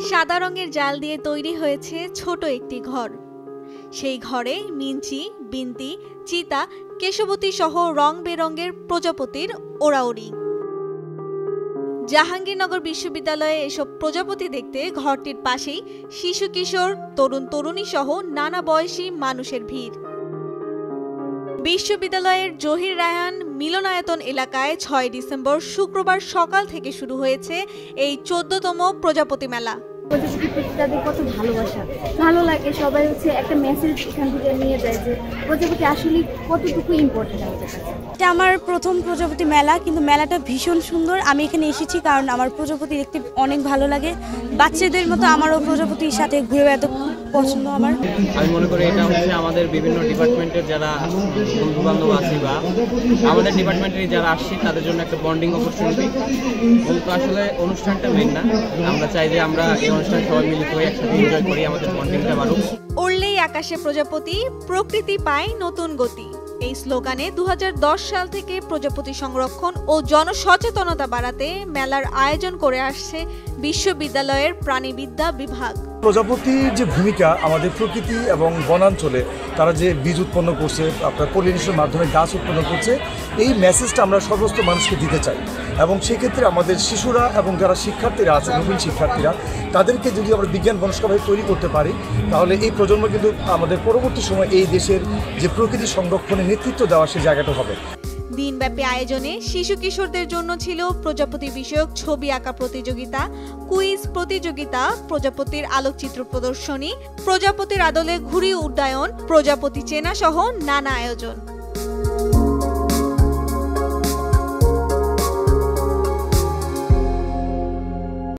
সাদা রঙের জাল দিয়ে তৈরি হয়েছে ছোট একটি ঘর। সেই ঘরে মিঞ্চি, বিন্তি, চিতা, কেশবতী সহ রং বেরঙের প্রজাপতির ওড়াউড়ি। জাহাঙ্গীরনগর বিশ্ববিদ্যালয়ে এসব প্রজাপতি দেখতে ঘরটির পাশেই শিশু কিশোর, তরুণ তরুণী সহ নানা বয়সী মানুষের ভিড়। বিশ্ববিদ্যালয়ের জহির রায়হান মিলনায়তন এলাকায় ৬ ডিসেম্বর শুক্রবার সকাল থেকে শুরু হয়েছে এই ১৪তম প্রজাপতি মেলা। প্রজাপতি প্রতি তাদের কত ভালোবাসা, ভালো লাগে। সবাই একটা মেসেজ এখান থেকে নিয়ে যায় যে প্রজাপতি আসলে কতটুকু ইম্পর্টেন্ট আমাদের কাছে। এটা আমার প্রথম প্রজাপতি মেলা, কিন্তু মেলাটা ভীষণ সুন্দর। আমি এখানে এসেছি কারণ আমার প্রজাপতি দেখতে অনেক ভালো লাগে। বাচ্চাদের মতো আমারও প্রজাপতির সাথে ঘুরে বেড়াতে খুব পছন্দ। আমি মনে করি এটা হচ্ছে আমাদের বিভিন্ন ডিপার্টমেন্টের যারা বন্ধু বান্ধব আছি বা আমাদের ডিপার্টমেন্টের যারা আসছি তাদের জন্য একটা বন্ডিং অপরচুনিটি। কিন্তু আসলে অনুষ্ঠানটা মেন না, আমরা চাই যে আমরা এই অনুষ্ঠান সবাই মিলিত হয়ে একসাথে এনজয় করি, আমাদের বন্ডিংটা বাড়ুক। উড়লেই আকাশে প্রজাপতি, প্রকৃতি পায় নতুন গতি। এই স্লোগানে ২০১০ সাল থেকে প্রজাপতি সংরক্ষণ ও জনসচেতনতা বাড়াতে মেলার আয়োজন করে আসছে বিশ্ববিদ্যালয়ের প্রাণীবিদ্যা বিভাগ। প্রজাপতির যে ভূমিকা আমাদের প্রকৃতি এবং বনাঞ্চলে তারা যে বীজ উৎপন্ন করছে, আপনার পলিনেশনের মাধ্যমে গাছ উৎপন্ন করছে, এই মেসেজটা আমরা সমস্ত মানুষকে দিতে চাই। এবং সেক্ষেত্রে আমাদের শিশুরা এবং যারা শিক্ষার্থীরা আছে, নবীন শিক্ষার্থীরা, তাদেরকে যদি আমরা বিজ্ঞান মনস্কভাবে তৈরি করতে পারি, তাহলে এই প্রজন্ম কিন্তু আমাদের পরবর্তী সময় এই দেশের যে প্রকৃতি সংরক্ষণে নেতৃত্ব দেওয়া সেই জায়গাটা হবে। দিনব্যাপী আয়োজনে শিশু কিশোরদের জন্য ছিল প্রজাপতি বিষয়ক ছবি আঁকা প্রতিযোগিতা, কুইজ প্রতিযোগিতা, প্রজাপতির আলোকচিত্র প্রদর্শনী, প্রজাপতির আদলে ঘুড়ি উড্ডয়ন, প্রজাপতি চেনা সহ নানা আয়োজন।